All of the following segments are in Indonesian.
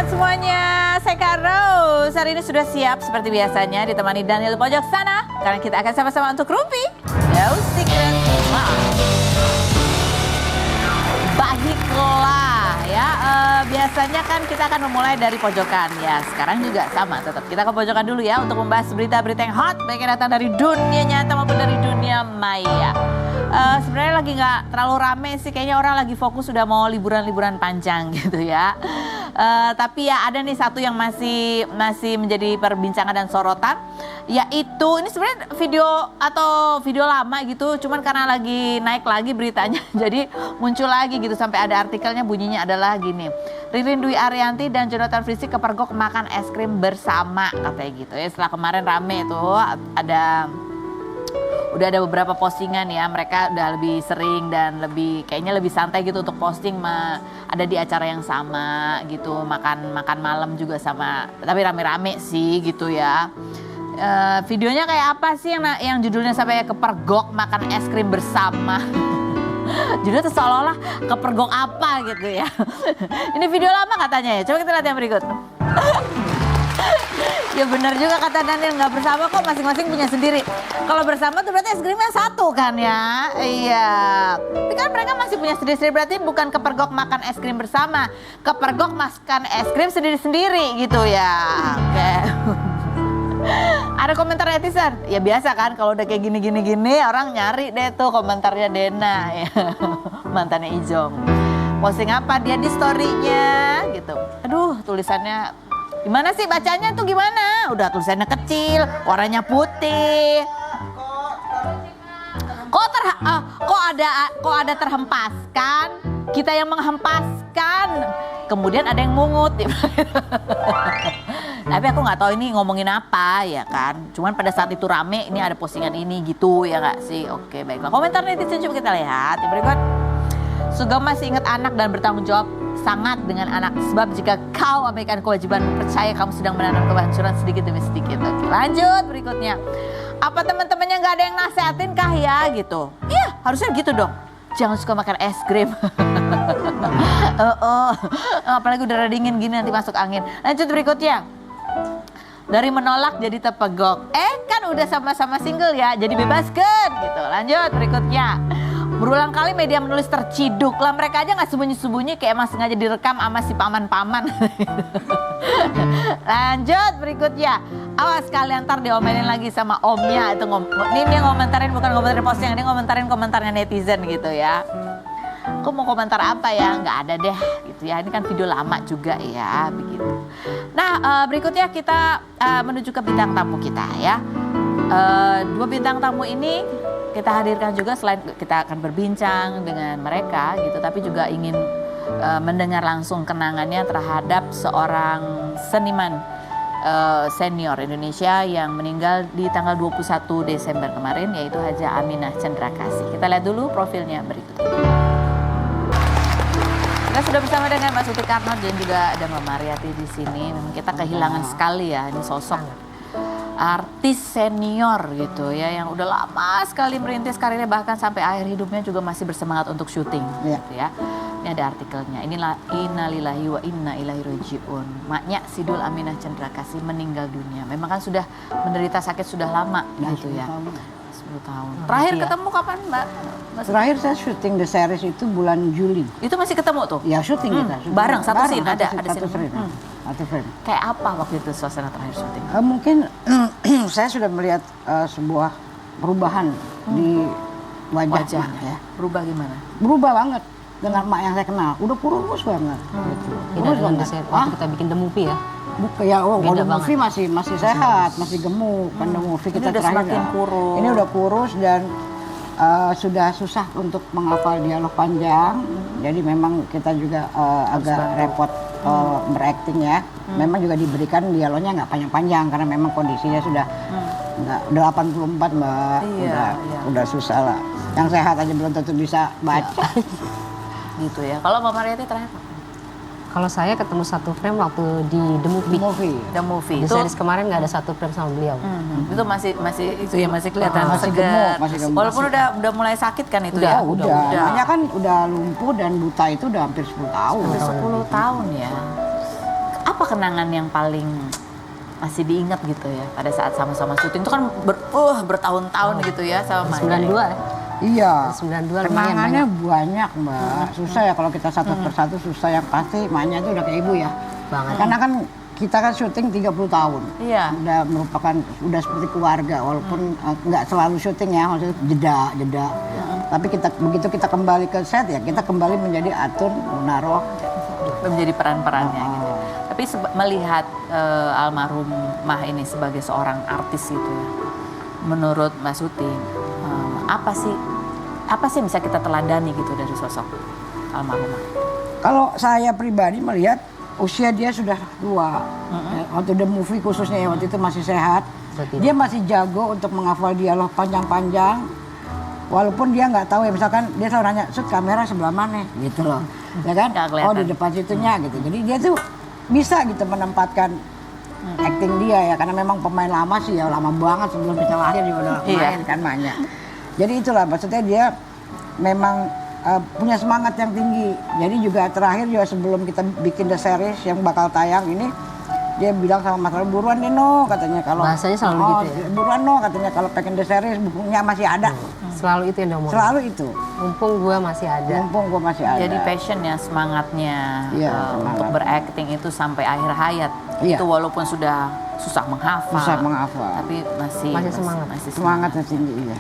sehat semuanya, saya Kak Rose. Hari ini sudah siap seperti biasanya ditemani Daniel pojok sana. Karena kita akan sama-sama untuk Rumpi. No secret. Baiklah ya, biasanya kan kita akan memulai dari pojokan ya. Sekarang juga sama, tetap kita ke pojokan dulu ya untuk membahas berita-berita yang hot, baik yang datang dari dunia nyata maupun dari dunia maya. Sebenarnya lagi nggak terlalu rame sih, kayaknya orang lagi fokus sudah mau liburan-liburan panjang gitu ya. Tapi ya ada nih satu yang masih menjadi perbincangan dan sorotan, yaitu ini sebenarnya video lama gitu, cuman karena lagi naik lagi beritanya jadi muncul lagi gitu, sampai ada artikelnya bunyinya adalah gini. Ririn Dwi Ariyanti dan Jonathan Frizzy kepergok makan es krim bersama katanya gitu ya. Setelah kemarin rame tuh udah ada beberapa postingan ya, mereka udah lebih sering dan kayaknya lebih santai gitu untuk posting ada di acara yang sama gitu, makan malam juga sama, tapi rame-rame sih gitu ya. Videonya kayak apa sih yang judulnya sampai kepergok makan es krim bersama? Judulnya tuh seolah-olah kepergok apa gitu ya. Ini video lama katanya ya, coba kita lihat yang berikut. Ya benar juga kata Daniel, nggak bersama kok, masing-masing punya sendiri. Kalau bersama tuh berarti es krimnya satu kan ya. Iya. Tapi kan mereka masih punya sendiri-sendiri, berarti bukan kepergok makan es krim bersama. Kepergok makan es krim sendiri-sendiri gitu ya. Oke. Ada komentar netizen. Ya biasa kan kalau udah kayak gini orang nyari deh tuh komentarnya Dena ya. Mantannya Ijong. Posting apa dia di story-nya gitu. Aduh, tulisannya gimana sih bacanya tuh gimana? Udah tulisannya kecil, warnanya putih. Kok ada terhempaskan? Kita yang menghempaskan. Kemudian ada yang mungut. Tapi aku nggak tahu ini ngomongin apa ya kan. Cuman pada saat itu rame, ini ada postingan ini gitu ya nggak sih? Oke, baiklah. Komentar netizen coba kita lihat. Yang berikut. Sugeng masih ingat anak dan bertanggung jawab sangat dengan anak. Sebab jika kau abaikan kewajiban, percaya kamu sedang menanam kehancuran sedikit demi sedikit. Oke, lanjut berikutnya. Apa teman-temannya nggak ada yang nasehatin kah ya gitu? Iya, harusnya gitu dong. Jangan suka makan es krim. Apalagi udara dingin gini nanti masuk angin. Lanjut berikutnya. Dari menolak jadi terpegok. Kan udah sama-sama single ya, jadi bebaskan gitu. Lanjut berikutnya. Berulang kali media menulis terciduk lah, mereka aja nggak sembunyi-sembunyi kayak emang sengaja direkam sama si paman-paman. Lanjut berikutnya. Awas kalian ntar diomelin lagi sama omnya itu. Ini dia ngomentarin, bukan ngomentarin posting, dia ngomentarin komentarnya netizen gitu ya. Aku mau komentar apa ya? Nggak ada deh gitu ya. Ini kan video lama juga ya begitu. Nah berikutnya kita menuju ke bintang tamu kita ya. Dua bintang tamu ini kita hadirkan juga, selain kita akan berbincang dengan mereka gitu, tapi juga ingin mendengar langsung kenangannya terhadap seorang seniman senior Indonesia yang meninggal di tanggal 21 Desember kemarin, yaitu Haja Aminah Cendrakasih. Kita lihat dulu profilnya berikut ini. Kita sudah bersama dengan Mbak Suti Karno dan juga ada Mbak Mariati di sini. Memang kita kehilangan sekali ya ini sosok artis senior gitu ya, yang udah lama sekali merintis karirnya, bahkan sampai akhir hidupnya juga masih bersemangat untuk syuting gitu ya. Ini ada artikelnya. Inilah innalillahi wa inna ilaihi rajiun. Maknya Sidul Aminah Cendrakasih meninggal dunia. Memang kan sudah menderita sakit sudah lama gitu ya. 10 tahun. Terakhir ketemu kapan Mbak? Terakhir saya syuting The Series itu bulan Juli. Itu masih ketemu tuh? Ya syuting kita. Syuting. Bareng satu scene, ada satu scene. scene. Satu frame. Kayak apa waktu itu suasana terakhir syuting? Mungkin saya sudah melihat sebuah perubahan di wajahnya. Ya. Berubah gimana? Berubah banget dengan mak yang saya kenal. Udah kurus banget. Gitu. Kurus banget. Waktu kita bikin The Movie ya. Bukan ya, The Movie masih sehat, masih gemuk. Kan The Movie kita udah terakhir semakin kurus. Ini udah kurus dan sudah susah untuk menghafal dialog panjang. Jadi memang kita juga agak repot berakting ya. Memang juga diberikan dialognya nggak panjang-panjang karena memang kondisinya sudah udah 84 Mbak. Udah susah lah. Yang sehat aja belum tentu bisa baca. Gitu ya. Kalau Mbak Mariati terakhir? Kalau saya ketemu satu frame waktu di The Movie. The Movie. Di series kemarin nggak ada satu frame sama beliau. Itu masih kelihatan masih segar. gemuk. Walaupun udah mulai sakit kan itu ya. Udah. Namanya kan udah lumpuh dan buta itu udah hampir 10 tahun. Hampir 10 tahun ya. apa kenangan yang paling masih diingat gitu ya pada saat sama-sama syuting itu kan bertahun-tahun gitu ya sama Mak. 92 ya? Iya. 92 lumayan Kenangannya banyak. banyak Mbak. Susah ya kalau kita satu persatu susah, yang pasti emaknya itu udah kayak ibu ya. Banget. Karena kan kita kan syuting 30 tahun. Iya. Udah seperti keluarga walaupun nggak selalu syuting ya, maksudnya jeda. Tapi begitu kita kembali ke set ya, kita kembali menjadi Atun Munaro. Menjadi peran-perannya gitu. Tapi melihat almarhum Mah ini sebagai seorang artis gitu ya. Menurut Mbak Suti, apa sih yang bisa kita teladani gitu dari sosok almarhumah? Kalau saya pribadi melihat usia dia sudah tua. Waktu The Movie khususnya ya, waktu itu masih sehat. Berarti Dia masih jago untuk menghafal dialog panjang-panjang. Walaupun dia nggak tahu ya, misalkan dia selalu nanya, "Sud, kamera sebelah mana?" gitu loh. Ya kan? Nggak kelihatan. Oh, di depan situnya gitu. Jadi dia tuh bisa gitu menempatkan acting dia ya, karena memang pemain lama sih ya, lama banget sebelum kita lahir dia udah main kan banyak. Jadi itulah maksudnya dia memang punya semangat yang tinggi. Jadi juga terakhir juga sebelum kita bikin the series yang bakal tayang ini, dia bilang sama Mas Rano, "Buruan deh No," katanya, kalau Bahasanya selalu gitu ya? "Buruan No," katanya, kalau pengen the series bukunya masih ada. Selalu itu yang dia omongin. Selalu itu. Mumpung gue masih ada. Mumpung gua masih ada. Jadi passionnya, semangatnya Iya, untuk semangat. berakting itu sampai akhir hayat. Iya. Itu walaupun sudah susah menghafal. Susah menghafal. Tapi masih semangat. Semangatnya tinggi iya.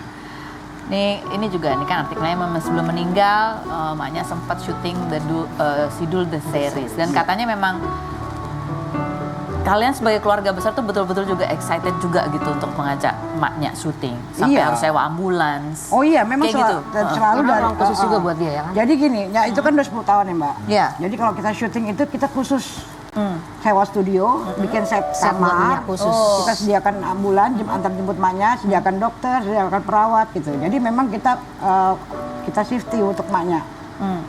Ini juga ini kan artikelnya memang sebelum meninggal maknya sempat syuting Sidul The Series dan katanya memang kalian sebagai keluarga besar tuh betul-betul juga excited juga gitu untuk mengajak maknya syuting sampai Iya. harus sewa ambulans. Oh iya, memang Kayak gitu. selalu Karena dari ruang khusus juga buat dia ya kan? Jadi gini, ya itu kan udah 10 tahun ya Mbak. Iya. Jadi kalau kita syuting itu kita khusus sewa studio, bikin set Set buat kamar, minyak khusus. kita sediakan ambulan, antar jemput maknya, sediakan dokter, sediakan perawat gitu. Jadi memang kita safety untuk maknya.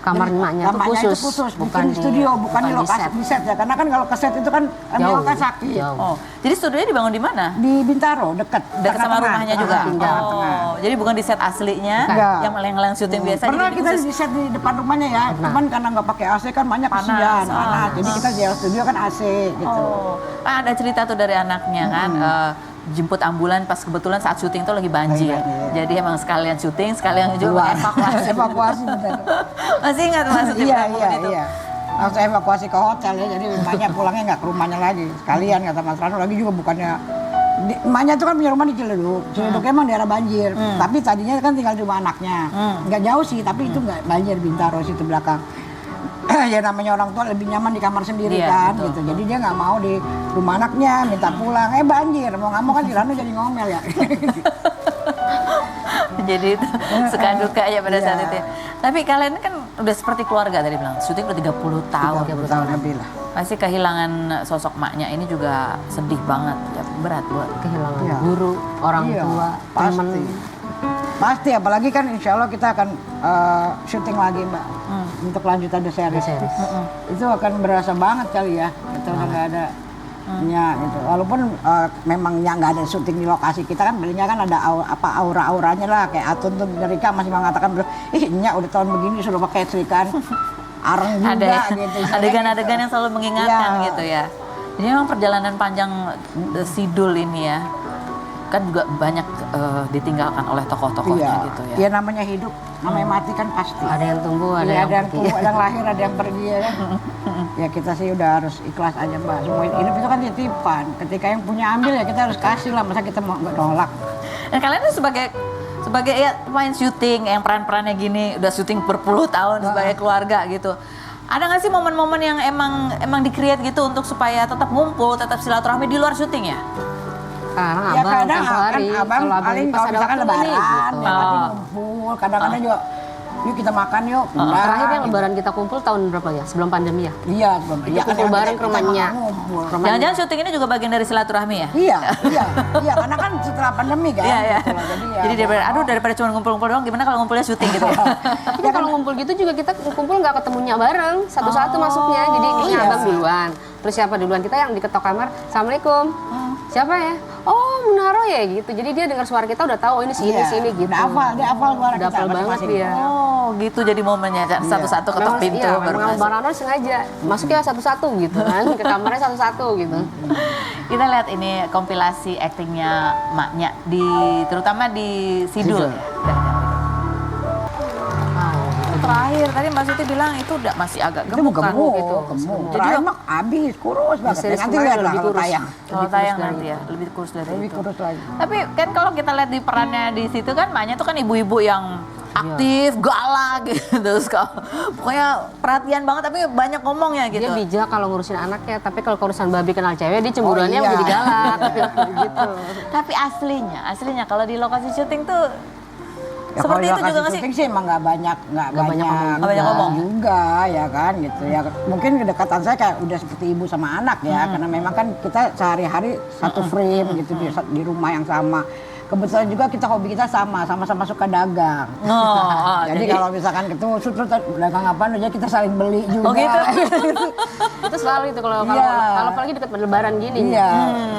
Kamar maknya itu Kamarnya khusus, itu khusus, bikin di studio, bukan di lokasi di set ya. Karena kan kalau ke set itu kan memang kan sakit. Jauh. Oh, jadi studionya dibangun di mana? Di Bintaro, dekat Dekat sama rumahnya juga. Tengah. Jadi bukan di set aslinya Enggak. yang leng-leng syuting biasa. Pernah jadi kita khusus. di set di depan rumahnya ya, cuman karena nggak pakai AC kan banyak Panas. kesian, panas. Jadi kita di studio kan AC gitu. Oh, kan ada cerita tuh dari anaknya kan, jemput ambulan pas kebetulan saat syuting tuh lagi banjir. Lagi banjir. Jadi emang sekalian syuting, sekalian juga evakuasi. Evakuasi bener. Masih ingat maksudnya Iya, momen iya, itu? iya. Langsung evakuasi ke hotel ya, jadi emaknya pulangnya nggak ke rumahnya lagi. Sekalian kata Mas Rano, lagi juga bukannya emaknya tuh kan punya rumah di Ciledug. Ciledug emang daerah banjir. Tapi tadinya kan tinggal di rumah anaknya. Nggak jauh sih, tapi itu nggak banjir, Bintaro situ belakang. Ya namanya orang tua lebih nyaman di kamar sendiri Iya, kan betul. gitu. Jadi dia nggak mau di rumah anaknya, minta pulang. Banjir, mau nggak mau kan Rano jadi ngomel ya. Jadi itu suka duka ya pada saat Iya. itu. Ya. Tapi kalian kan udah seperti keluarga tadi bilang, syuting udah 30 tahun. 30 tahun lebih lah. Pasti kehilangan sosok maknya ini juga sedih banget, ya berat buat. Kehilangan Iya. guru, orang Iya, tua, pasti. temen. Pasti, apalagi kan insya Allah kita akan syuting lagi Mbak. Untuk lanjutan The Series. The Series. Itu akan berasa banget kali ya. Kita udah nggak ada gitu. Walaupun memangnya nggak ada syuting di lokasi kita kan, belinya kan ada aura-auranya lah. Kayak Atun tuh dari Rika masih mengatakan, "Ih, Nya udah tahun begini sudah pakai serikan." Areng juga Ada gitu. adegan-adegan yang selalu mengingatkan Iya. gitu ya. Jadi memang perjalanan panjang Sidul ini ya, kan juga banyak ditinggalkan oleh tokoh-tokohnya gitu ya. Iya, namanya hidup, namanya mati kan pasti. Ada yang tumbuh, ada Iya, yang ada yang pergi. tumbuh, ada yang lahir, ada yang pergi ya kan. Ya kita sih udah harus ikhlas aja Mbak. Semua hidup itu kan titipan. Ketika yang punya ambil ya kita harus kasih lah. Masa kita mau nggak nolak? Dan kalian tuh sebagai ya pemain syuting yang peran-perannya gini udah syuting berpuluh tahun sebagai keluarga gitu. Ada nggak sih momen-momen yang emang di-create gitu untuk supaya tetap ngumpul, tetap silaturahmi di luar syuting ya? Sekarang Ya abang kadang tempo hari, kan abang kalau abang paling pas kalau ada misalkan waktu nih, lebaran gitu. ya pasti ngumpul. Kadang-kadang juga yuk kita makan yuk. Terakhir yang lebaran kita kumpul tahun berapa ya? Sebelum pandemi ya? Iya, Itu kumpul bareng ke rumahnya. Ngumpul. Jangan-jangan syuting ini juga bagian dari silaturahmi ya? Iya, iya, karena kan setelah pandemi kan. Iya, iya. gitu loh. Jadi ya. Jadi daripada cuma ngumpul-ngumpul doang, gimana kalau ngumpulnya syuting gitu ya? Tapi kalau ngumpul gitu juga kita kumpul nggak ketemunya bareng, satu-satu masuknya. Jadi ini iya. abang duluan, terus siapa duluan, kita yang diketok kamar, Assalamualaikum. Siapa ya? Oh, Munaro ya gitu. Jadi dia dengar suara kita udah tahu, oh ini sini Iya, sini gitu. Dia hafal suara Udah kita hafal banget masing-masing. dia. Oh, gitu jadi momennya satu-satu ketok Memang, pintu iya, baru memang masuk. Bang Rano sengaja masuknya satu-satu gitu kan, ke kamarnya satu-satu gitu. Kita lihat ini kompilasi aktingnya maknya terutama di Sidul. Sidul. Ya. Terakhir tadi Mbak Suti bilang itu udah masih agak Itu gemuk kan? gemuk, gitu. gemuk. Jadi Terakhir mah habis, kurus banget. series Nanti kemarin lihat lah lebih kalau kurus. tayang. Kalau Lebih tayang kurus dari nanti ya, lebih kurus dari Lebih itu. kurus lagi. Tapi kan kalau kita lihat di perannya di situ kan maknya tuh kan ibu-ibu yang aktif, galak gitu. Terus pokoknya perhatian banget tapi banyak ngomongnya gitu. Dia bijak kalau ngurusin anaknya, tapi kalau urusan babi kenal cewek dia cemburuannya Oh, iya. menjadi galak gitu. Tapi aslinya kalau di lokasi syuting tuh Ya, seperti itu kalau juga nggak sih? syuting sih emang nggak banyak ngomong juga ya kan gitu ya. Mungkin kedekatan saya kayak udah seperti ibu sama anak ya, karena memang kan kita sehari-hari satu frame gitu di rumah yang sama. Kebetulan juga hobi kita sama-sama suka dagang. Jadi kalau misalkan ketemu sutra dagang apa aja kita saling beli juga. Oh gitu? Itu selalu itu kalau Iya. kalau apalagi dekat lebaran gini. Iya.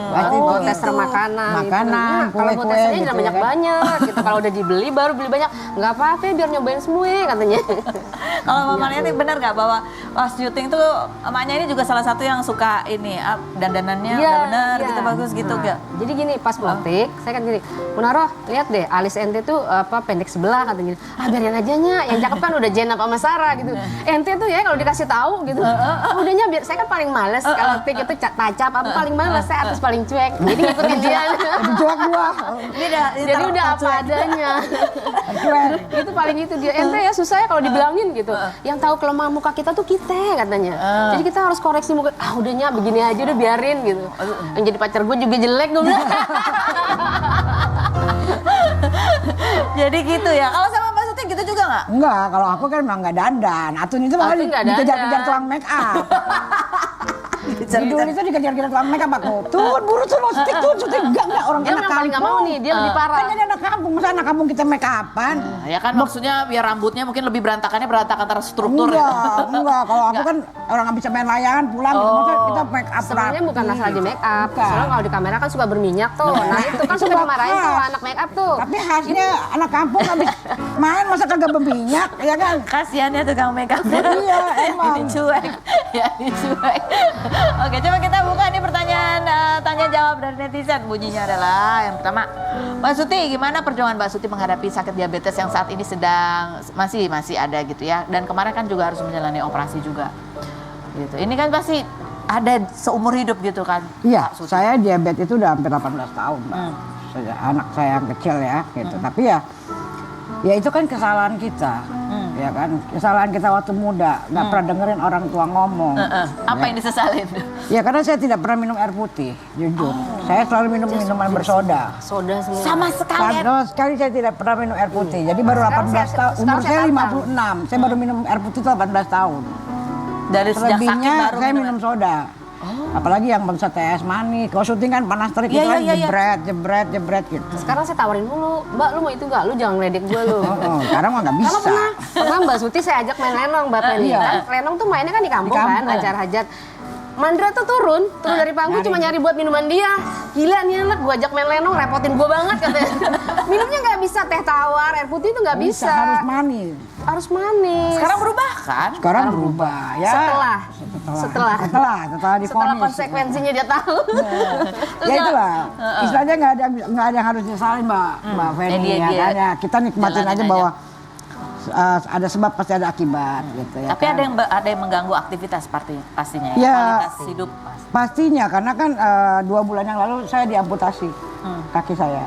Berarti Oh, itu tester makanan, makanan, gitu. Kalau mau kue-kue testernya gitu jangan ya kan. banyak gitu. Kalau udah dibeli baru beli banyak, nggak apa-apa biar nyobain semua katanya. Kalau mamanya ini benar nggak bahwa pas syuting tuh emaknya ini juga salah satu yang suka ini dandanannya Iya, udah benar iya. gitu bagus gitu Nah, nggak? Jadi gini pas motik, saya kan gini, Munaro lihat deh alis ente tuh pendek sebelah katanya gini. Biarin aja nya, yang cakep kan udah Jenab sama Sarah gitu. Ente tuh ya kalau dikasih tahu gitu, udahnya biar saya kan paling males kalau pik itu tacap apa paling males, saya atas paling cuek. Jadi ngikutin dia. Dijual gua. Jadi udah apa adanya. Cuek. Itu paling itu dia ente ya susah ya kalau dibilangin gitu. Yang tahu kelemahan muka kita tuh kita katanya. Jadi kita harus koreksi muka. Udahnya begini aja udah biarin gitu. Yang jadi pacar gue juga jelek gue bilang. Jadi gitu ya. Kalau sama Mbak Suti gitu juga nggak? Enggak, kalau aku kan memang nggak dandan. Atun itu malah Atun nggak dikejar-kejar dandan. tukang make up. Judul itu dikejar-kejar tukang make up aku. Tuh, buru tuh mau syuting. Enggak, orang Dia anak memang paling nggak mau kampung. nih, dia lebih Kan parah. jadi anak kampung, masa anak kampung kita make upan? Ya kan maksudnya biar rambutnya mungkin lebih berantakan terstruktur. Enggak. Kalau aku kan orang nggak bisa main layangan pulang, gitu. Maksudnya kita make up Sebenarnya rapi. bukan masalah di make up. Bukan. Soalnya kalau di kamera kan suka berminyak tuh. Nah itu kan suka dimarahin tuh anak make up tuh. Tapi khasnya anak kampung habis main masa kagak berminyak, ya kan? Kasiannya tukang makeup. Iya, emang. Ini cuek. Ya, ini cuek. Oke, coba kita buka nih pertanyaan tanya jawab dari netizen. Bunyinya adalah yang pertama, Mbak Suti, gimana perjuangan Mbak Suti menghadapi sakit diabetes yang saat ini sedang masih ada gitu ya? Dan kemarin kan juga harus menjalani operasi juga. Gitu. Ini kan pasti ada seumur hidup gitu kan? Iya, Mbak Suti? saya diabetes itu udah hampir 18 tahun, Mbak. Anak saya yang kecil ya, gitu. Tapi ya itu kan kesalahan kita, ya kan? Kesalahan kita waktu muda, nggak pernah dengerin orang tua ngomong. Apa yang disesalin? Ya karena saya tidak pernah minum air putih, jujur. Saya selalu minum minuman bersoda. Soda semua. Sama sekali. Sama sekali saya tidak pernah minum air putih. Jadi baru Sekarang 18 tahun, sekarang umur saya saya tantang. 56. Saya baru minum air putih itu 18 tahun. Dari sejak sakit Selebihnya baru saya minum soda. Apalagi yang bangsa teh es manis. Kalau syuting kan panas terik Iya, itu kan iya, iya. jebret gitu. Sekarang saya tawarin dulu, Mbak lu mau itu nggak? Lu jangan ngeledek gue lu. Sekarang mah nggak bisa. Karena pernah Mbak Suti saya ajak main lenong, Mbak Penny. Iya. Kan lenong tuh mainnya kan di kampung, Di kan, kampung. acara hajat. Mandra tuh turun dari panggung cuma nyari buat minuman dia. Gila nih anak, gua ajak main lenong, repotin gua banget katanya. Minumnya nggak bisa teh tawar, air putih itu nggak bisa. Harus manis. Harus manis. Sekarang berubah kan? Sekarang berubah ya. Setelah Setelah setelah divonis. konsekuensinya dia tahu. Terus Ya itulah. Istilahnya nggak ada yang harus disalin Mbak Feni. dia- Ya, dia kan? Ya, kita nikmatin jalanin aja aja. bahwa ada sebab pasti ada akibat gitu ya. Tapi kan? ada yang mengganggu aktivitas pastinya ya, Ya. kualitas hidup. Pastinya karena kan 2 bulan yang lalu saya diamputasi kaki saya,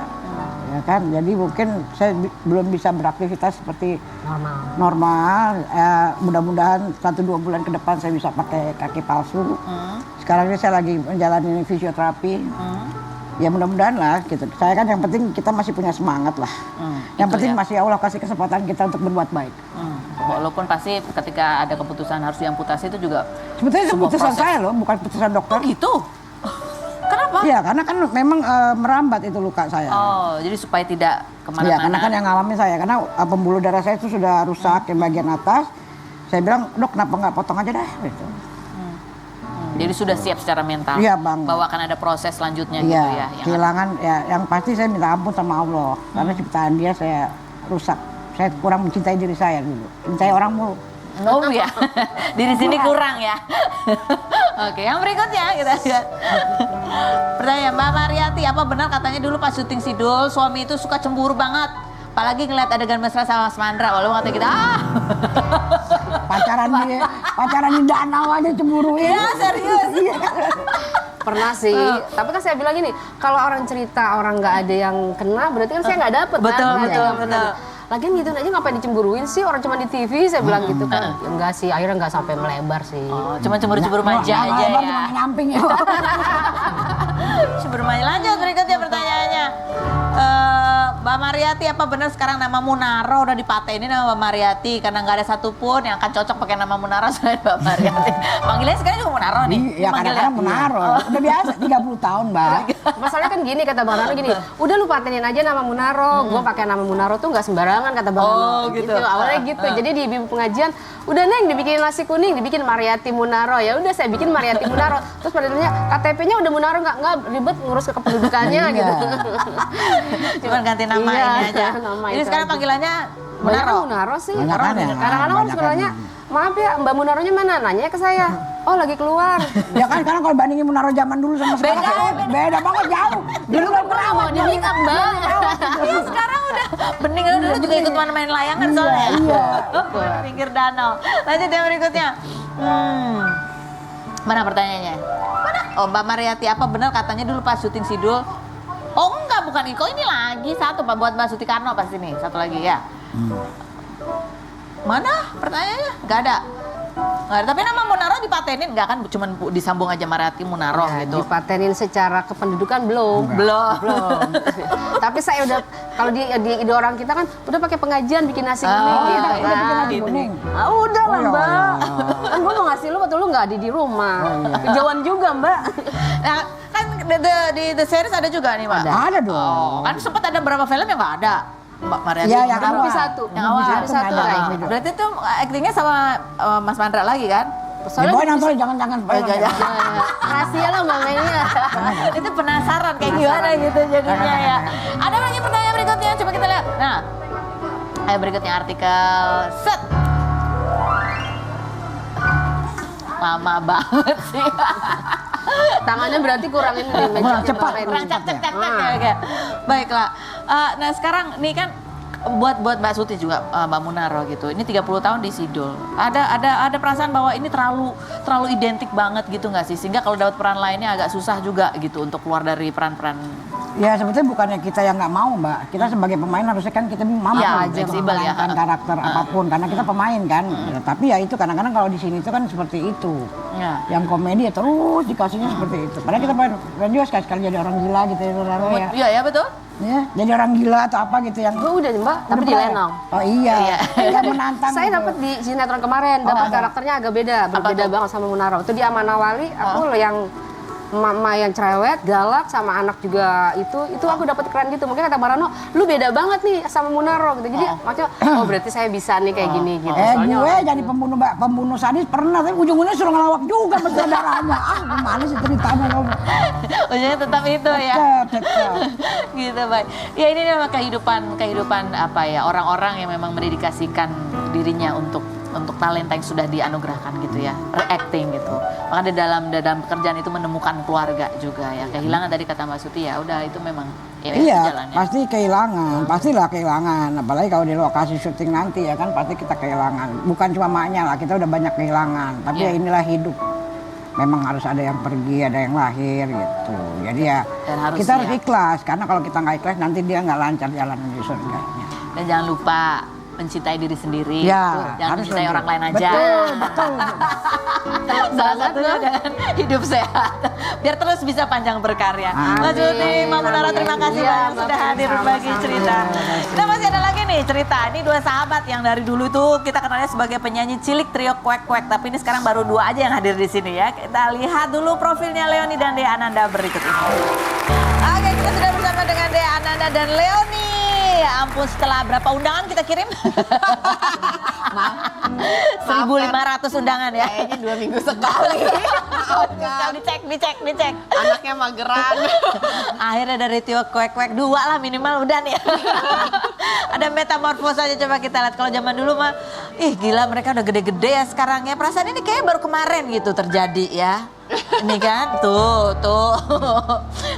ya kan. Jadi mungkin saya belum bisa beraktivitas seperti normal. Mudah-mudahan 1-2 bulan ke depan saya bisa pakai kaki palsu. Sekarang ini saya lagi menjalani fisioterapi. Ya mudah-mudahan lah gitu. Saya kan yang penting kita masih punya semangat lah. Yang Itu penting ya. masih Allah kasih kesempatan kita untuk berbuat baik. Walaupun pasti ketika ada keputusan harus diamputasi itu juga Sebetulnya itu sebuah keputusan proses. saya loh, bukan keputusan dokter. Gitu. Kenapa? Iya, karena kan memang merambat itu luka saya. Oh, jadi supaya tidak kemana-mana. Iya, karena kan yang ngalamin saya, karena pembuluh darah saya itu sudah rusak yang bagian atas. Saya bilang, dok kenapa nggak potong aja dah? Gitu. Jadi sudah siap secara mental. Iya, banget. Bahwa akan ada proses selanjutnya Iya, gitu ya. kehilangan ya yang pasti saya minta ampun sama Allah karena ciptaan dia saya rusak. Saya kurang mencintai diri saya dulu. Cintai orang mulu. Oh ya, diri sini kurang ya. Oke, yang berikutnya kita lihat. Pertanyaan Mbak Mariati, apa benar katanya dulu pas syuting Sidul suami itu suka cemburu banget, apalagi ngeliat adegan mesra sama Mas Mandra, walau kata kita pacaran di danau aja cemburuin. ya serius. Pernah sih, tapi kan saya bilang gini, kalau orang cerita orang nggak ada yang kena, berarti kan saya nggak dapet Betul, kan? betul, Iya, betul. Lagian gitu aja ngapain dicemburuin sih, orang cuma di TV, saya bilang gitu kan. Ya, enggak sih, akhirnya nggak sampai melebar sih. Oh, cuma cemburu-cemburu manja aja ya. Cuma nyamping ya. Cemburu manja. Lanjut berikutnya pertanyaannya. Mbak Mariati, apa benar sekarang nama Munaro udah dipatenin sama Mbak Mariati karena nggak ada satupun yang akan cocok pakai nama Munaro selain Mbak Mariati. Panggilnya sekarang juga Munaro nih. Iya, kadang-kadang Munaro. Udah biasa 30 tahun, Mbak. Masalahnya kan gini, kata Bang Rano gini, udah lu patenin aja nama Munaro, gua pakai nama Munaro tuh nggak sembarangan, kata Bang Rano. Oh, gitu. Awalnya gitu. Jadi di bimbing pengajian, udah Neng dibikin nasi kuning, dibikin Mariati Munaro. Ya udah saya bikin Mariati Munaro. Terus pada ditanya, KTP-nya udah Munaro nggak ribet ngurus ke kependudukannya gitu. Cuman ganti nama Iya, ini aja. nama Jadi itu sekarang aja. panggilannya Banyak Munaro. Munaro sih. Banyak kan ya? Kadang-kadang kan Banyak sebenarnya, kan. maaf ya Mbak Munaronya mana? Nanya ke saya. Oh lagi keluar. Ya kan karena kalau bandingin Munaro zaman dulu sama sekarang beda banget jauh. Dulu kan Pernah mau di make up Mbak. Iya sekarang udah bening dulu juga ikut main layangan soalnya. Iya. Pinggir danau. Lanjut yang berikutnya. Mana pertanyaannya? Mana? Oh Mbak Mariati, apa benar katanya dulu pas syuting Sidul? Oh enggak, bukan Iko, ini lagi satu Pak buat Mbak Sutikano pasti nih, satu lagi ya. Mana pertanyaannya? Nggak ada. Nggak ada. Tapi nama Munaro dipatenin nggak kan? Cuman disambung aja Mariati Munaro Ya, gitu. dipatenin secara kependudukan belum. Belum. Tapi saya udah, kalau di ide orang kita kan udah pakai pengajian bikin nasi kuning Oh, gitu udah bikin kan. nasi kuning. Udah lah Oh, iya, Mbak. iya. Kan gue mau ngasih lu waktu lu nggak ada di rumah. Kejauhan juga Mbak. Nah, kan di The Series ada juga nih Mbak. Ada dong. Oh, kan sempat ada beberapa film yang nggak ada. Mbak Mariati. Iya, yang Munaro. awal. satu. Yang awal. Yang satu ada. lagi. Berarti tuh aktingnya sama Mas Mandra lagi kan? Ya, boy nonton jangan-jangan. Rahasia lo Mbak mainnya. Itu penasaran kayak gimana gitu jadinya ya. Ada lagi pertanyaan berikutnya, coba kita lihat. Nah, ayo berikutnya artikel set. Lama banget sih. Tangannya berarti kurangin nih Kurang cepat. Kurang cek ya. Oke. Baiklah. Nah sekarang nih kan buat Mbak Suti juga Mbak Munaro gitu. Ini 30 tahun di Sidul. Ada perasaan bahwa ini terlalu identik banget gitu nggak sih? Sehingga kalau dapat peran lainnya agak susah juga gitu untuk keluar dari peran-peran. Ya sebetulnya bukannya kita yang nggak mau Mbak. Kita sebagai pemain harusnya kan kita mampu Ya, untuk fleksibel ya. memainkan karakter apapun karena kita pemain kan. Ya, tapi ya itu kadang-kadang kalau di sini itu kan seperti itu. Ya. Yang komedi ya terus dikasihnya seperti itu. Padahal kita pengen juga sekali-sekali jadi orang gila gitu ya. Iya ya betul. Ya, jadi orang gila atau apa gitu yang Gue udah Mbak, tapi di Lenong. Oh iya. Yang menantang. Saya gitu. dapat di sinetron kemarin, dapat ada. karakternya agak beda, berbeda tuh? banget sama Munaro. Itu di Amanawali, aku yang mama yang cerewet, galak, sama anak juga itu aku dapat keren gitu. Mungkin kata Barano, lu beda banget nih sama Munaro gitu. Jadi maksudnya, oh berarti saya bisa nih kayak gini gitu. Soalnya gue orang- jadi pembunuh sadis pernah, tapi ujung-ujungnya suruh ngelawak juga sama saudaranya. Gimana sih ceritanya kamu? Ujungnya tetap itu ya. Tetap. Gitu baik. Ya ini memang kehidupan apa ya orang-orang yang memang mendedikasikan dirinya untuk talenta yang sudah dianugerahkan gitu ya, acting gitu. Maka di dalam pekerjaan itu menemukan keluarga juga ya. Kehilangan tadi kata Mbak Suti ya, udah itu memang ya, itu Iya, jalannya. pasti kehilangan, pastilah kehilangan. Apalagi kalau di lokasi syuting nanti ya kan pasti kita kehilangan. Bukan cuma maknya lah, kita udah banyak kehilangan. Tapi ya inilah hidup. Memang harus ada yang pergi, ada yang lahir gitu. Jadi ya Dan harus kita harus siap. ikhlas. Karena kalau kita nggak ikhlas nanti dia nggak lancar jalan menuju surga. Dan jangan lupa mencintai diri sendiri. Ya, Jangan harus mencintai lebih. orang lain aja. Betul. Salah satunya dengan hidup sehat. Biar terus bisa panjang berkarya. Amin. Mbak Suti, Mbak Munaro, terima kasih Iya, banyak Mbak sudah Putri, hadir berbagi sama-sama. cerita. Kita masih ada lagi nih cerita. Ini dua sahabat yang dari dulu tuh kita kenalnya sebagai penyanyi cilik trio kuek-kuek. Tapi ini sekarang baru dua aja yang hadir di sini ya. Kita lihat dulu profilnya Leoni dan Dea Ananda berikut ini. Oke, kita sudah bersama dengan Dea Ananda dan Leoni. ya ampun, setelah berapa undangan kita kirim? 1.500 undangan ya. Kayaknya 2 minggu sekali. Sekali dicek. Anaknya mageran. Akhirnya dari Tio Kwek-Kwek 2 lah minimal udah nih. Ada metamorfosa aja coba kita lihat. Kalau zaman dulu mah, ih gila mereka udah gede-gede ya sekarang ya. Perasaan ini kayak baru kemarin gitu terjadi ya. Ini kan, tuh.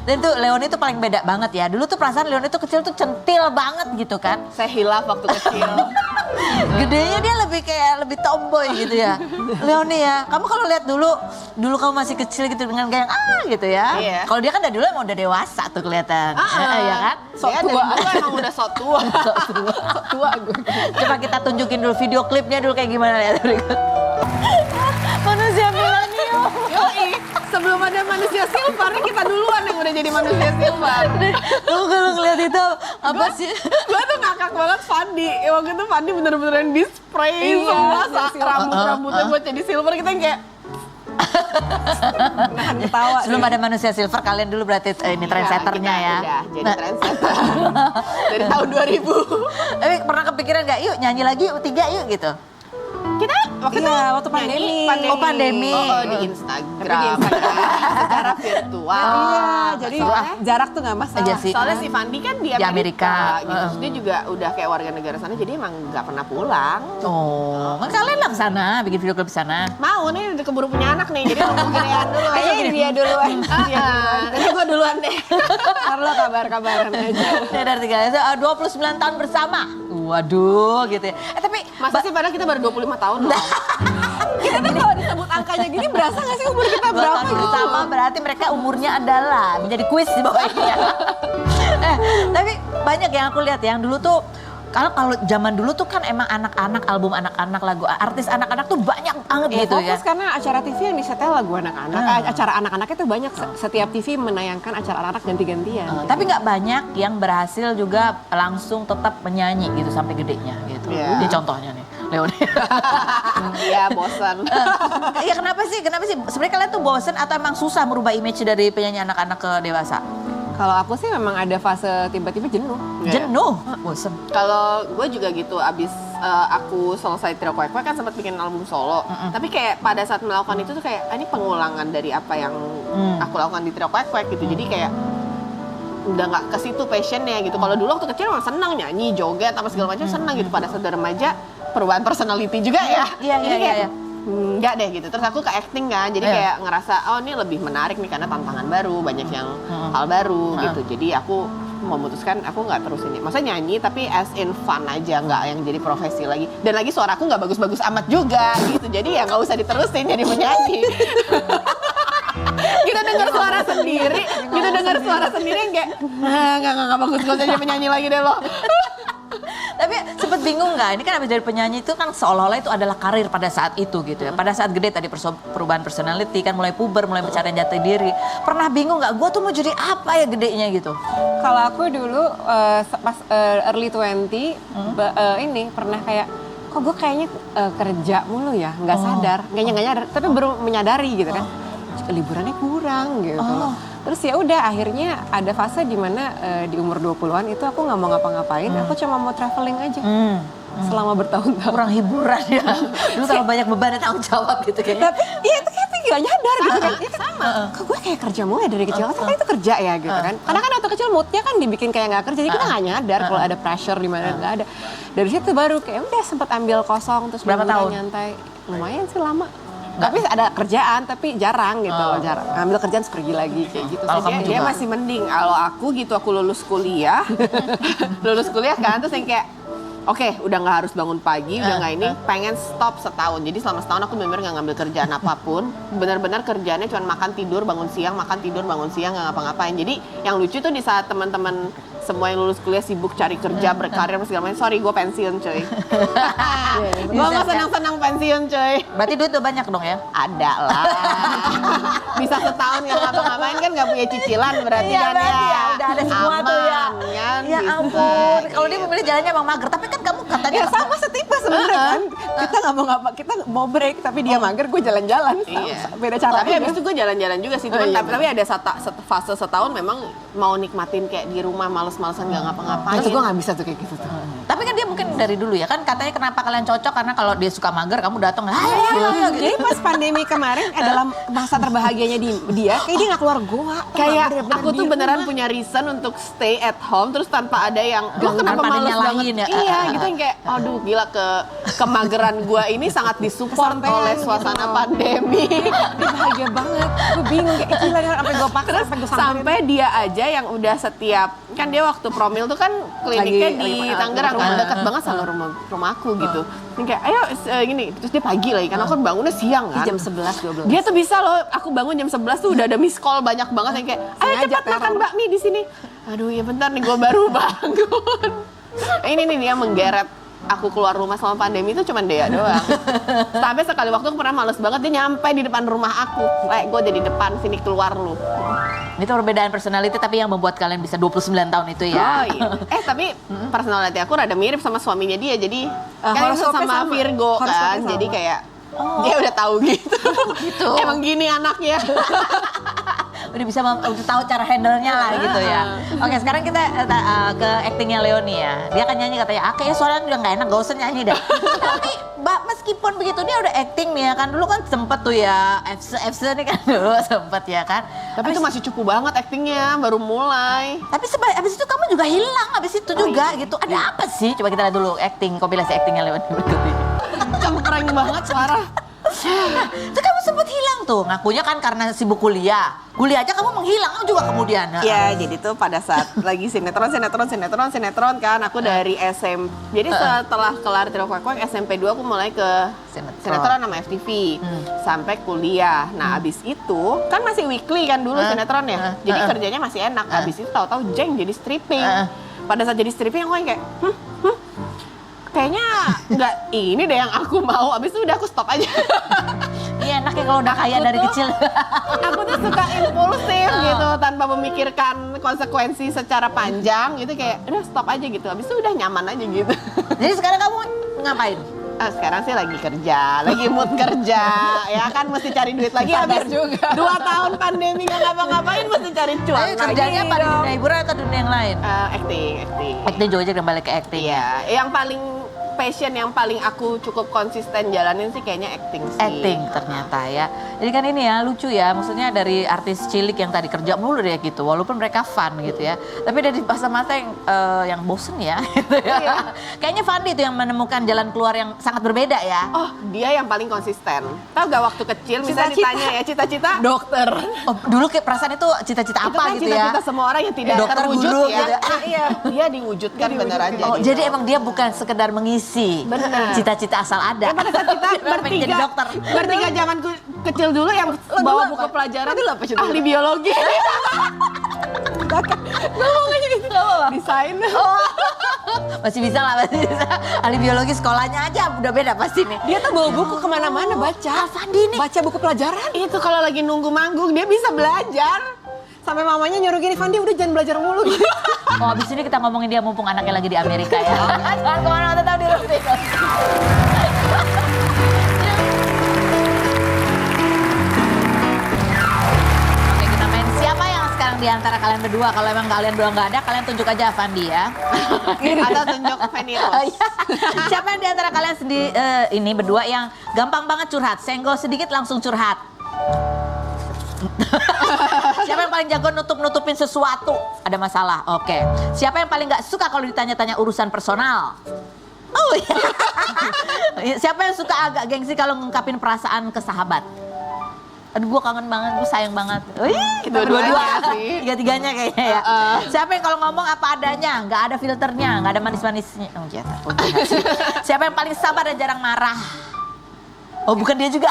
Dan tuh Leoni tuh paling beda banget ya. Dulu tuh perasaan Leoni tuh kecil tuh centil banget gitu kan. Saya hilaf waktu kecil. Gedenya dia lebih tomboy gitu ya. Leoni ya, kamu kalau lihat dulu kamu masih kecil gitu dengan gaya gitu ya. Iya. Kalau dia kan dari dulu emang udah dewasa tuh kelihatan. Ya kan? Sok tua. Aku emang udah sok tua. Sok tua gue. Coba kita tunjukin dulu video klipnya dulu kayak gimana ya berikut. Manusia milenial. Yoi, sebelum ada manusia silver, kita duluan yang udah jadi manusia silver. Lu kalau ngeliat itu apa sih? Gue tuh ngakak banget Fandi. Waktu itu Fandi bener-beneran di spray semua rambut-rambutnya buat jadi silver. Kita yang kayak nahan ketawa. Sebelum ada manusia silver, kalian dulu berarti ini trendsetternya ya. Udah jadi trendsetter. Dari tahun 2000. Tapi pernah kepikiran nggak, yuk nyanyi lagi yuk 3 yuk gitu? Kita waktu itu waktu pandemi. Oh, pandemi. Di Instagram. Secara virtual. Iya, jadi jarak tuh nggak masalah. Aja sih. Soalnya si Fandi kan di Di Amerika, Amerika. gitu. Terus dia juga udah kayak warga negara sana, jadi emang nggak pernah pulang. Oh, kan kalian lah kesana, bikin video klip sana. Mau nih, udah keburu punya anak nih, jadi mau ginian dulu. Dia duluan. Jadi gue duluan deh. Ntar lo kabar-kabaran aja. Ya dari 29 tahun bersama. Waduh gitu ya. Tapi Masa sih padahal kita baru 25 tahun loh. Kita tuh kalau disebut angkanya gini berasa nggak sih umur kita berapa tahun gitu? bersama berarti mereka umurnya adalah menjadi kuis di bawahnya. Tapi banyak yang aku lihat yang dulu tuh kalau zaman dulu tuh kan emang anak-anak, album anak-anak, lagu artis anak-anak tuh banyak banget gitu ya. Fokus karena acara TV yang disetel lagu anak-anak, acara anak-anaknya tuh banyak. Setiap TV menayangkan acara anak ganti-gantian. Tapi nggak banyak yang berhasil juga langsung tetap menyanyi gitu sampai gedenya gitu. Iya. Ini contohnya nih, Leoni. Iya, bosan. Iya kenapa sih? Sebenarnya kalian tuh bosen atau emang susah merubah image dari penyanyi anak-anak ke dewasa? Kalau aku sih memang ada fase tiba-tiba jenuh. Jenuh, bosen. Kalau gue juga gitu, abis aku selesai Trio Kwek-Kwek kan sempat bikin album solo. Tapi kayak pada saat melakukan itu tuh kayak, ini pengulangan dari apa yang aku lakukan di Trio Kwek-Kwek gitu. Jadi kayak udah nggak ke situ passionnya gitu. Kalau dulu waktu kecil emang senang nyanyi, joget, apa segala macam senang gitu. Pada saat udah remaja, perubahan personality juga ya. Jadi kayak, enggak deh gitu. Terus aku ke acting kan, jadi kayak ngerasa oh ini lebih menarik nih karena tantangan baru, banyak yang hal baru gitu. Jadi aku memutuskan aku nggak terusin, maksudnya nyanyi tapi as in fun aja, nggak yang jadi profesi lagi. Dan lagi suara aku nggak bagus-bagus amat juga gitu, jadi ya nggak usah diterusin jadi penyanyi. Kita dengar suara sendiri, yang kayak nggak bagus, nggak usah jadi penyanyi lagi deh lo. Tapi sempet bingung nggak? Ini kan abis dari penyanyi itu kan seolah-olah itu adalah karir pada saat itu gitu ya. Pada saat gede tadi perubahan personality kan mulai puber, mulai mencari jati diri. Pernah bingung nggak? Gue tuh mau jadi apa ya gedenya gitu? Kalau aku dulu pas early 20 ini pernah kayak kok gue kayaknya kerja mulu ya, nggak sadar, nggak nyadar, tapi baru menyadari gitu kan, liburannya kurang gitu. Terus ya udah akhirnya ada fase di mana di umur 20-an itu aku nggak mau ngapa-ngapain, aku cuma mau traveling aja. Selama bertahun-tahun. Kurang hiburan ya. Dulu terlalu banyak beban dan tanggung jawab gitu kayaknya. Tapi ya itu kayak gak nyadar gitu kan. Ya sama. Kok gue kayak kerja mulu ya dari kecil. Kan itu kerja ya gitu kan. Karena kan waktu kecil moodnya kan dibikin kayak gak kerja. Jadi kita gak nyadar kalau ada pressure di mana gak ada. Dari situ baru kayak udah sempat ambil kosong. Terus berapa tahun? Nyantai. Lumayan sih lama. Tapi ada kerjaan, tapi jarang gitu. Jarang. Ngambil kerjaan terus pergi lagi kayak gitu. Kalau kamu Dia juga? masih mending. Kalau aku gitu, aku lulus kuliah. Lulus kuliah kan, terus yang kayak oke, udah nggak harus bangun pagi, udah nggak ini, pengen stop setahun. Jadi selama setahun aku benar-benar nggak ngambil kerjaan apapun. Benar-benar kerjaannya cuma makan tidur, bangun siang, makan tidur, bangun siang, nggak ngapa-ngapain. Jadi yang lucu tuh di saat teman-teman semua yang lulus kuliah sibuk cari kerja, berkarir, segala macam. Sorry, gue pensiun coy. Gue nggak senang-senang pensiun coy. Berarti duit udah banyak dong ya? Ada lah. Bisa setahun nggak ngapa-ngapain kan nggak punya cicilan berarti kan berarti ya. Udah ada semua tuh ya. Aman, kan, Ya bisa. ampun. Kalau dia memilih jalannya emang mager. Tapi kan kamu katanya Ya sama setipe sebenarnya kan. Kita nggak mau ngapa, kita mau break tapi dia mager, gue jalan-jalan. Iya. Beda cara. Tapi habis itu gue jalan-jalan juga sih. Cuman iya, tapi ada fase setahun memang mau nikmatin kayak di rumah males-malesan nggak ngapa-ngapain. Itu gue nggak bisa tuh kayak gitu tuh. Tapi kan dia mungkin dari dulu ya kan katanya kenapa kalian cocok karena kalau dia suka mager kamu datang Iya, jadi pas pandemi kemarin adalah masa terbahagianya dia, kayak dia nggak keluar goa. Kayak Bener-bener aku di tuh beneran rumah. punya reason untuk stay at home terus tanpa ada yang lo kenapa tanpa ada males nyalahin banget ya. iya gitu yang kayak aduh gila kemageran gua ini sangat disupport Kesampean oleh gitu. suasana pandemi. Dia bahagia banget. Gue bingung kayak gila sampai gue paksa sampai gue Sampai dia aja yang udah setiap kan dia waktu promil tuh kan kliniknya Lagi di Tangerang kan dekat banget sama rumahku gitu. Ini kayak ayo gini terus dia pagi lagi kan aku kan bangunnya siang kan. jam 11 12. Dia tuh bisa loh, aku bangun jam 11 tuh udah ada miss call banyak banget yang kayak, ayo Sengaja cepat teror. makan bakmi di sini. Aduh ya bentar nih gue baru bangun. Ini nih dia menggeret aku keluar rumah selama pandemi itu cuman dia doang. Sampai sekali waktu aku pernah males banget dia nyampe di depan rumah aku. Kayak gue udah di depan sini keluar lu. Itu perbedaan personality tapi yang membuat kalian bisa 29 tahun itu ya. Oh iya. Tapi personality aku rada mirip sama suaminya dia. Jadi kan horoscope-nya sama sama. Virgo Horoscope-nya kan. sama. Jadi kayak dia udah tahu gitu. Gitu. Emang gini anaknya. Udah bisa udah tahu cara handle-nya lah gitu ya. Oke, sekarang kita ke actingnya Leonie ya. Dia kan nyanyi katanya, kayaknya suaranya udah nggak enak, gak usah nyanyi dah. Tapi meskipun begitu dia udah acting nih ya kan. Dulu kan sempet tuh ya, FC nih kan dulu sempet ya kan. Tapi itu masih cukup banget actingnya, baru mulai. Tapi abis itu kamu juga hilang, abis itu juga gitu. Ada apa sih? Coba kita lihat dulu kompilasi actingnya Leonie berikut ini. Cempreng banget suara. Itu kamu sempet hilang tuh, ngakunya kan karena sibuk kuliah. Kuliah aja kamu menghilang juga kemudian. Ya, jadi tuh pada saat lagi sinetron kan, aku dari SMP. Jadi setelah kelar Trio Kwek Kwek, SMP 2 aku mulai ke sinetron sama FTV. Sampai kuliah. Nah, abis itu, kan masih weekly kan dulu sinetron ya. Jadi kerjanya masih enak. Abis itu tahu-tahu jeng jadi stripping. Pada saat jadi stripping, aku yang kayak, kayaknya nggak ini deh yang aku mau. Abis itu udah aku stop aja. Iya enak ya kalau udah kaya dari kecil. Aku tuh suka impulsif gitu tanpa memikirkan konsekuensi secara panjang gitu kayak udah stop aja gitu. Abis itu udah nyaman aja gitu. Jadi sekarang kamu ngapain? Sekarang sih lagi kerja, lagi mood kerja, ya kan mesti cari duit lagi. Habis juga 2 tahun pandemi nggak ngapa-ngapain mesti cari cuan Ayo, lagi. kerjanya apa di dong. dunia hiburan atau dunia yang lain? Acting. Acting juga kembali ke acting. Iya, yang paling passion yang paling aku cukup konsisten jalanin sih kayaknya acting sih. Acting ternyata ya. Jadi kan ini ya lucu ya, maksudnya dari artis cilik yang tadi kerja mulu deh gitu, walaupun mereka fun gitu ya. Tapi dari masa-masa yang bosen ya, gitu ya. Iya. Kayaknya Fandi itu yang menemukan jalan keluar yang sangat berbeda ya. Oh, dia yang paling konsisten. Tahu gak waktu kecil misalnya Cita-cita. ditanya ya cita-cita Dokter. Oh, dulu kayak perasaan itu cita-cita itu apa kan gitu cita-cita ya. semua orang yang tidak Dokter, terwujud guru, ya. gitu. Iya, dia diwujudkan beneran Oh, jadi. jadi emang dia bukan sekedar mengisi Benar. cita-cita asal ada. Ya, pada saat kita Pengen jadi dokter. bertiga zaman kecil dulu yang bawa buku pelajaran ahli biologi. Ngomongnya gitu. Desain. Masih bisa lah, masih bisa. Ahli biologi sekolahnya aja udah beda pasti nih. Dia tuh bawa buku kemana-mana baca. Fandi nih. Baca buku pelajaran. Itu kalau lagi nunggu manggung dia bisa belajar. Sampai mamanya nyuruh gini, Fandi udah jangan belajar mulu gitu. Oh, abis ini kita ngomongin dia mumpung anaknya lagi di Amerika ya. Jangan kemana-mana, tetap di Rumpik. Oke, kita main siapa yang sekarang di antara kalian berdua. Kalau emang kalian berdua nggak ada, kalian tunjuk aja Fandi ya. Atau tunjuk Fanny Rose. Siapa yang di antara kalian ini berdua yang gampang banget curhat, senggol sedikit langsung curhat? Siapa yang paling jago nutupin sesuatu? Ada masalah, oke. Siapa yang paling nggak suka kalau ditanya-tanya urusan personal? Oh iya. Siapa yang suka agak gengsi kalau ngungkapin perasaan ke sahabat? Aduh, gue kangen banget, gue sayang banget. Wih, Dua-duanya sih. Tiga-tiganya kayaknya ya. Siapa yang kalau ngomong apa adanya, nggak ada filternya, nggak ada manis-manisnya. Oh iya, siapa yang paling sabar dan jarang marah? Oh, bukan dia juga.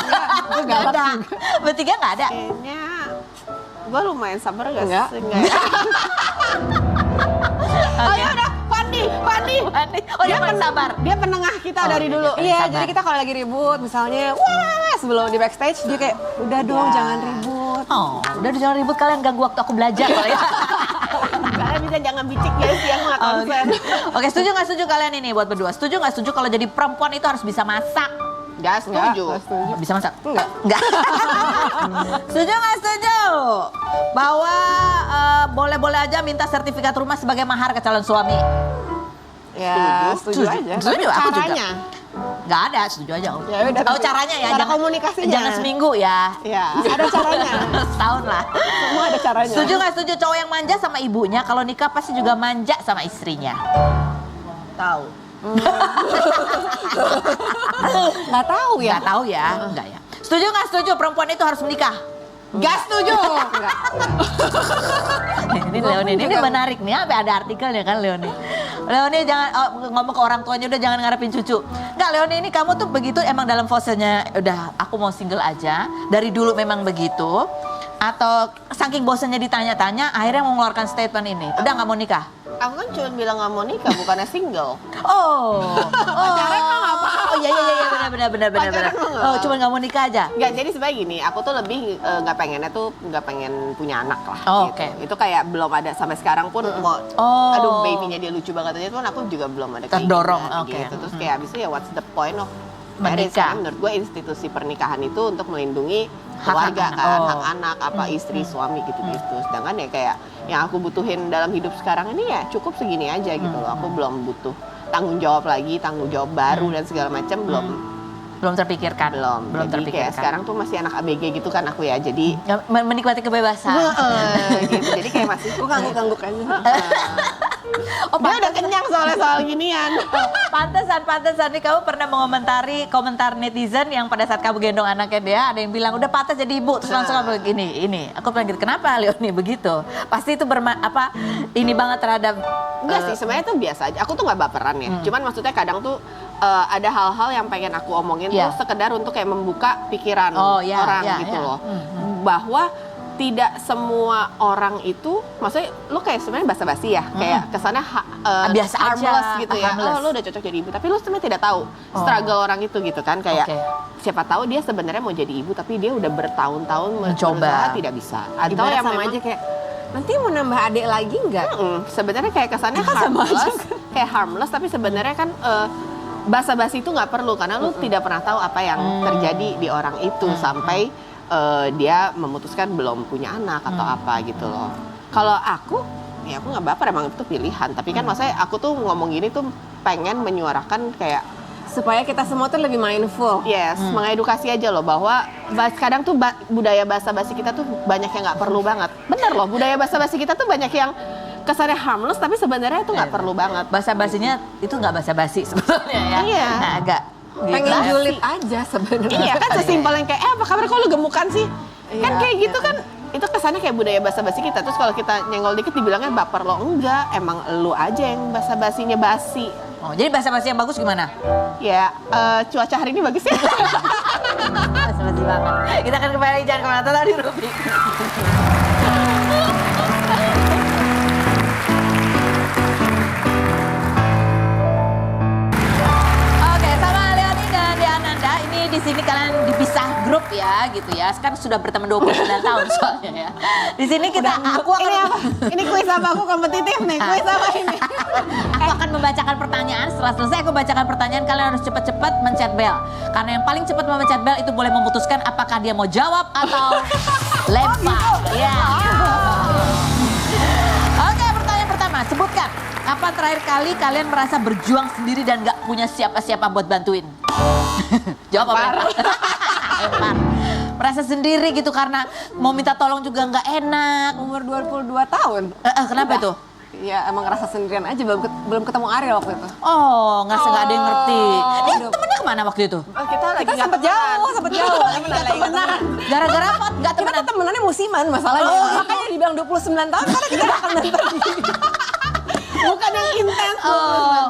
Nggak ada. Bertiga nggak ada. Kayaknya gue lumayan sabar gak Enggak. sih? Enggak. Oh ya udah, Fandi. Oh, dia paling sabar. Dia penengah kita Oh, dari iya, dulu. iya. Iya, Sabar. jadi kita kalau lagi ribut misalnya, wah sebelum di backstage dia kayak, udah dong jangan ribut. Oh, udah jangan ribut, kalian ganggu waktu aku belajar kalau ya. Kalian bisa jangan bicik ya sih, aku nggak konsen. Oke, setuju nggak setuju kalian ini buat berdua? Setuju nggak setuju kalau jadi perempuan itu harus bisa masak? Nggak setuju. Bisa masak? Enggak. Enggak. Setuju nggak setuju? Bahwa boleh-boleh aja minta sertifikat rumah sebagai mahar ke calon suami? Ya, setuju aja. Setuju, aku juga. Caranya? Nggak ada, setuju aja. Ya udah, Tahu tapi caranya ya? cara komunikasinya. Jangan seminggu ya. Ya, ada caranya. Setahun lah. Semua ada caranya. Setuju nggak setuju cowok yang manja sama ibunya, kalau nikah pasti juga manja sama istrinya? Tahu. Nggak tahu ya. Nggak tahu ya, enggak ya. Setuju nggak setuju perempuan itu harus menikah? Nggak setuju. Nggak. Ini Leoni, ini menarik nih, apa ada artikelnya kan Leoni. Leoni jangan ngomong ke orang tuanya, udah jangan ngarepin cucu. Enggak Leoni, ini kamu tuh begitu emang dalam fasenya udah aku mau single aja, dari dulu memang begitu, atau saking bosannya ditanya-tanya akhirnya mau mengeluarkan statement ini, udah nggak mau nikah? Aku kan cuma bilang nggak mau nikah, bukannya single. Oh, Pacaran mah nggak apa-apa. Oh iya benar. Pacaran mah nggak Oh cuma nggak mau nikah aja. Nggak, jadi sebenarnya gini, aku tuh lebih nggak pengennya tuh nggak pengen punya anak lah. Oh, gitu. oke. Itu kayak belum ada sampai sekarang pun mau, Oh. aduh babynya dia lucu banget aja tuh, aku juga belum ada Terdorong, keinginan oke. gitu. Terus kayak abis itu ya what's the point of marriage? Menikah. Karena menurut gue institusi pernikahan itu untuk melindungi Hak-hak keluarga anak. kan, Oh. hak anak, apa istri, suami gitu-gitu. Sedangkan ya kayak yang aku butuhin dalam hidup sekarang ini ya cukup segini aja gitu loh. Aku belum butuh tanggung jawab lagi, tanggung jawab baru dan segala macam Belum terpikirkan. belum. Belum Jadi kayak terpikirkan. sekarang tuh masih anak ABG gitu kan aku ya. Jadi Ya, menikmati kebebasan. gitu. Jadi kayak masih Gue ngangguk-ngangguk aja. Oh, dia udah kenyang soalnya soal ginian. Pantesan nih kamu pernah mengomentari komentar netizen yang pada saat kamu gendong anaknya dia ada yang bilang udah pantas jadi ibu terus langsung kamu begini ini aku bilang gitu kenapa Leoni begitu pasti itu ini banget terhadap Enggak sih, sebenarnya tuh biasa aja. Aku tuh nggak baperan ya. Cuman maksudnya kadang tuh ada hal-hal yang pengen aku omongin Iya. tuh sekedar untuk kayak membuka pikiran Oh, iya, orang iya, gitu iya. loh. Bahwa tidak semua orang itu, maksudnya lu kayak sebenarnya basa-basi ya, kayak kesannya Biasa aja, harmless gitu ya. harmless. Oh, lu udah cocok jadi ibu, tapi lu sebenarnya tidak tahu struggle orang itu gitu kan, kayak Oke. siapa tahu dia sebenarnya mau jadi ibu tapi dia udah bertahun-tahun Mencoba. berusaha tidak bisa. Atau Ibarat yang sama memang aja kayak nanti mau nambah adik lagi nggak? sebenarnya kayak kesannya harmless, kayak harmless tapi sebenarnya kan basa-basi itu nggak perlu karena lu tidak pernah tahu apa yang terjadi di orang itu sampai dia memutuskan belum punya anak atau apa gitu loh. Kalau aku, ya aku nggak baper emang itu pilihan. Tapi kan maksudnya aku tuh ngomong gini tuh pengen menyuarakan kayak Supaya kita semua tuh lebih mindful. yes, mengedukasi aja loh bahwa kadang tuh budaya basa-basi kita tuh banyak yang nggak perlu banget. Bener loh, budaya basa-basi kita tuh banyak yang kesannya harmless tapi sebenarnya itu nggak perlu banget. basa-basinya itu nggak basa-basi sebetulnya ya. Iya. Nah, agak Pengen gitu. julid aja sebenarnya. Iya kan sesimpel yang kayak apa kabar kok lu gemukan sih? Kan Iya, kayak gitu kan itu kesannya kayak budaya basa-basi kita. Terus kalau kita nyenggol dikit dibilangnya baper lo. Enggak, emang lu aja yang basa-basinya basi. Oh, jadi basa-basi yang bagus gimana? Ya, cuaca hari ini bagus ya. Basa-basi banget. Kita akan kembali jangan kemana tetap di Rubik. Oke, sama Leoni dan Diananda ini di sini kalian dipisah grup ya, gitu ya. Sekarang sudah berteman 29 tahun soalnya ya. Di sini aku akan Ini apa? Ini kuis apa? Aku kompetitif nih. Kuis apa ini? aku akan membacakan pertanyaan. Setelah selesai aku bacakan pertanyaan, kalian harus cepat-cepat mencet bel. Karena yang paling cepat memencet bel itu boleh memutuskan apakah dia mau jawab atau lempar. Ya. Oke, pertanyaan pertama. Sebutkan, kapan terakhir kali kalian merasa berjuang sendiri dan gak punya siapa-siapa buat bantuin? Jawab apa? Lempar. Merasa sendiri gitu karena mau minta tolong juga nggak enak. Umur 22 tahun. Kenapa itu? Ya emang ngerasa sendirian aja, belum ketemu Ariel waktu itu. Oh, nggak ada yang ngerti. Dia temennya kemana waktu itu? Kita lagi Kita sempet jauh. Nggak temenan. Gara-gara apa? Nggak Kita temenan. tuh temenannya musiman masalahnya. Makanya dibilang 29 tahun karena kita akan nonton. bukan yang intens.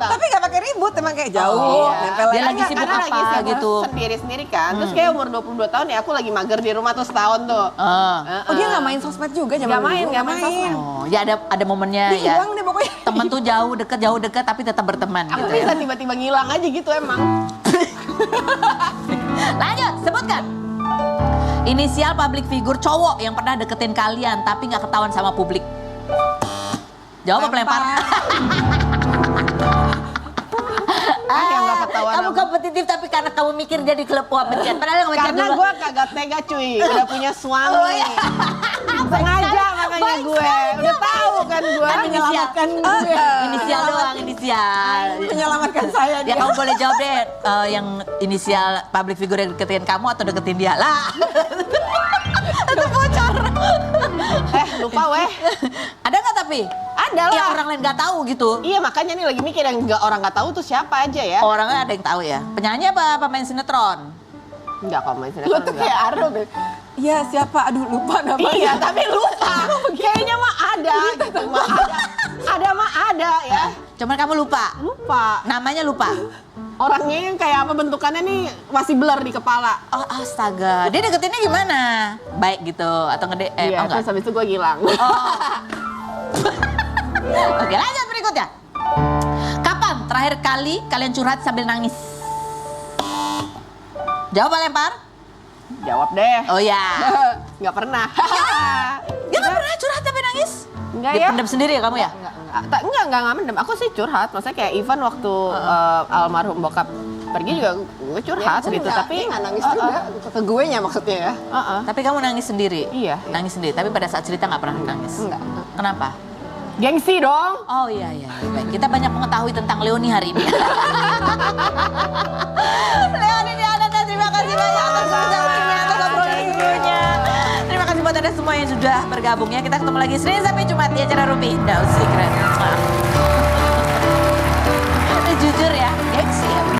Tapi nggak pakai ribut, emang kayak jauh. Iya. Nempel Dia aja. lagi sibuk Karena apa lagi sibuk gitu. sendiri-sendiri kan. Terus kayak umur 22 tahun ya aku lagi mager di rumah tuh setahun tuh. Oh dia nggak main sosmed juga zaman Nggak main, dulu? nggak main sosmed. Oh, ya ada momennya Dia ya. hilang deh pokoknya. Temen tuh jauh deket tapi tetap berteman Aku gitu ya. bisa tiba-tiba ngilang aja gitu emang. Lanjut, sebutkan. Inisial public figure cowok yang pernah deketin kalian tapi nggak ketahuan sama publik. Jawab apa lempar? Yang nggak ketahuan Kamu apa. kompetitif tapi karena kamu mikir jadi klub wah pencet. Padahal yang pencet Karena dulu. gue kagak tega cuy, udah punya suami. Sengaja makanya gue, udah tahu kan gue. Kan inisial. Inisial doang, inisial. Menyelamatkan saya Ya kamu boleh jawab deh yang inisial public figure yang deketin kamu atau deketin dia lah. Itu bocor. Lupa weh. Ada nggak tapi? Ada Yang lah. orang lain nggak tahu gitu. Iya makanya nih lagi mikir yang orang nggak tahu tuh siapa aja ya. Orangnya ada yang tahu ya. Penyanyi apa pemain sinetron? Enggak kok main Lu sinetron tuh enggak. kayak Ardo deh. Iya siapa? Aduh lupa namanya. Iya tapi lupa. Kayaknya mah ada gitu mah ada. Ada mah ada ya. Cuman kamu lupa. Lupa. Namanya lupa. Orangnya yang kayak apa bentukannya nih masih blur di kepala. Oh astaga. Dia deketinnya gimana? Baik gitu atau ngede? Oh, Iya, enggak. terus habis itu gue hilang. Oke lanjut berikutnya. Kapan terakhir kali kalian curhat sambil nangis? Jawab apa lempar? Jawab deh. Oh ya. Nggak pernah. Dia nggak pernah curhat sampai nangis? Enggak Dia ya. pendam sendiri ya kamu ya? Enggak mendem. Aku sih curhat. Maksudnya kayak even waktu almarhum bokap pergi juga gue curhat gitu. Tapi nggak nangis juga. Ke gue nya maksudnya ya. Tapi kamu nangis sendiri? Iya. Nangis sendiri, tapi pada saat cerita nggak pernah nangis? Enggak. Kenapa? Gengsi dong. Oh iya, iya. Baik, kita banyak mengetahui tentang Leoni hari ini. Leoni Diana, terima kasih banyak atas bersama atas obrolan serunya. Terima kasih buat Anda semua yang sudah bergabung ya. Kita ketemu lagi Senin sampai Jumat di acara Rupi No Secret.